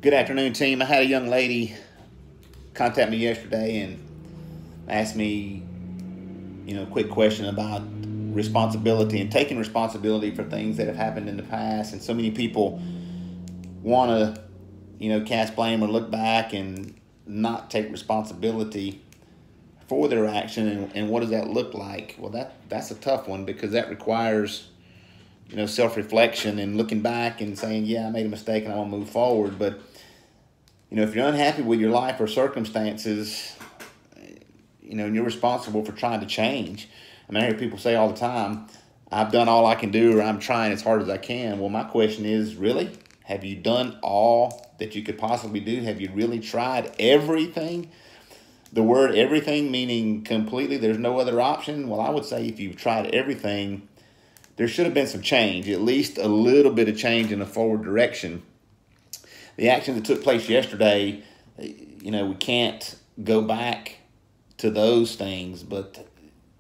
Good afternoon, team. I had a young lady contact me yesterday and ask me, a quick question about responsibility and taking responsibility for things that have happened in the past. And so many people want to, cast blame or look back and not take responsibility for their action. And what does that look like? Well, that's a tough one because that requires, self-reflection and looking back and saying, yeah, I made a mistake and I want to move forward. But, if you're unhappy with your life or circumstances, and you're responsible for trying to change. I hear people say all the time, I've done all I can do, or I'm trying as hard as I can. Well, my question is, really? Have you done all that you could possibly do? Have you really tried everything? The word everything meaning completely, there's no other option. Well, I would say if you've tried everything, there should have been some change, at least a little bit of change in a forward direction. The action that took place yesterday, we can't go back to those things, but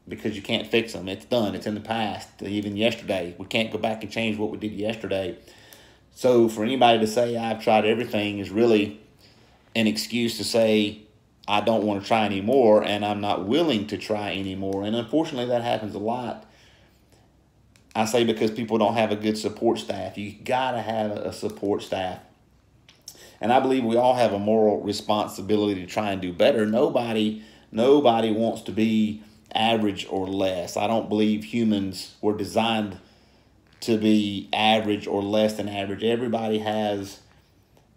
because you can't fix them. It's done. It's in the past. Even yesterday, we can't go back and change what we did yesterday. So for anybody to say I've tried everything is really an excuse to say I don't want to try anymore and I'm not willing to try anymore. And unfortunately, that happens a lot. I say because people don't have a good support staff. You got to have a support staff. And I believe we all have a moral responsibility to try and do better. Nobody wants to be average or less. I don't believe humans were designed to be average or less than average. Everybody has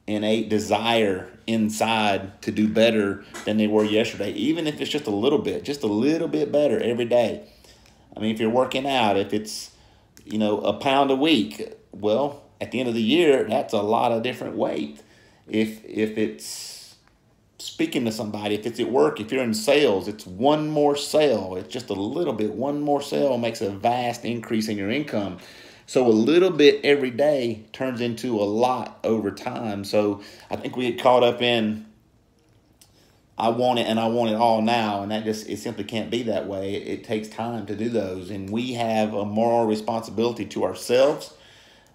innate desire inside to do better than they were yesterday, even if it's just a little bit better every day. If you're working out, if it's, a pound a week, well, at the end of the year, that's a lot of different weight. If it's speaking to somebody, if it's at work, if you're in sales, it's one more sale. It's just a little bit. One more sale makes a vast increase in your income. So a little bit every day turns into a lot over time. So I think we get caught up in I want it and I want it all now. And it simply can't be that way. It takes time to do those. And we have a moral responsibility to ourselves,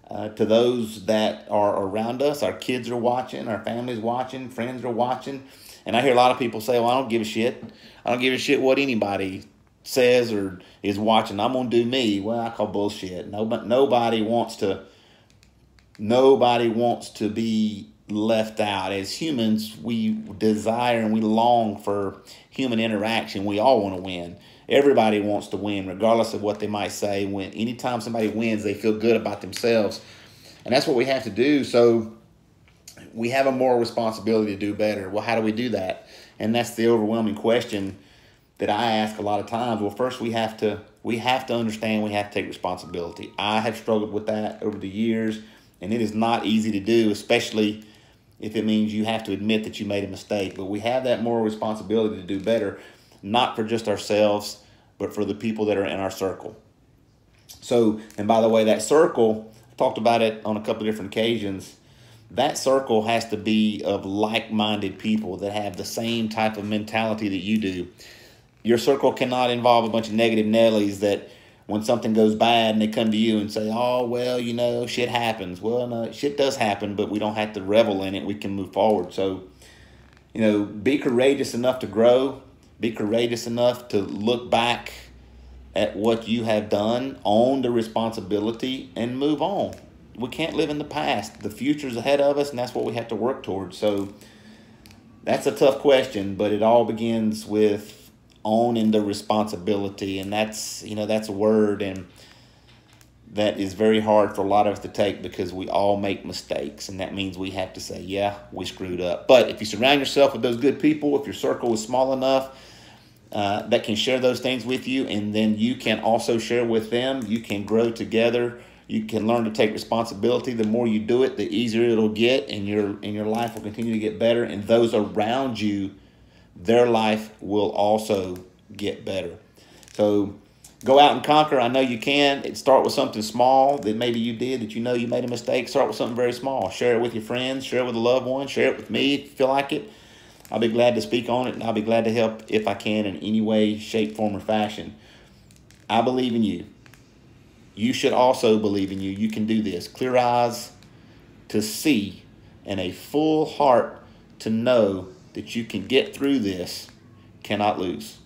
to those that are around us. Our kids are watching, our family's watching, friends are watching. And I hear a lot of people say, well, I don't give a shit. I don't give a shit what anybody says or is watching. I'm going to do me. Well, I call bullshit. Nobody wants to be left out. As humans, we desire and we long for human interaction. We all want to win. Everybody wants to win, regardless of what they might say. Anytime somebody wins, they feel good about themselves. And that's what we have to do. So we have a moral responsibility to do better. Well, how do we do that? And that's the overwhelming question that I ask a lot of times. Well, first we have to understand we have to take responsibility. I have struggled with that over the years, and it is not easy to do, especially if it means you have to admit that you made a mistake. But we have that moral responsibility to do better, not for just ourselves, but for the people that are in our circle. So, and by the way, that circle, I've talked about it on a couple of different occasions, that circle has to be of like-minded people that have the same type of mentality that you do. Your circle cannot involve a bunch of negative Nellies that when something goes bad and they come to you and say, oh, well, shit happens. Well, no, shit does happen, but we don't have to revel in it. We can move forward. So, be courageous enough to grow. Be courageous enough to look back at what you have done, own the responsibility, and move on. We can't live in the past. The future's ahead of us, and that's what we have to work towards. So that's a tough question, but it all begins with owning the responsibility, and that's a word, and that is very hard for a lot of us to take because we all make mistakes, and that means we have to say, yeah, we screwed up. But if you surround yourself with those good people, if your circle is small enough that can share those things with you, and then you can also share with them, you can grow together. You can learn to take responsibility. The more you do it, the easier it'll get, and your life will continue to get better, and those around you, their life will also get better. So go out and conquer. I know you can. Start with something small that maybe you did that you made a mistake. Start with something very small. Share it with your friends. Share it with a loved one. Share it with me if you feel like it. I'll be glad to speak on it, and I'll be glad to help if I can in any way, shape, form, or fashion. I believe in you. You should also believe in you. You can do this. Clear eyes to see and a full heart to know that you can get through this, cannot lose.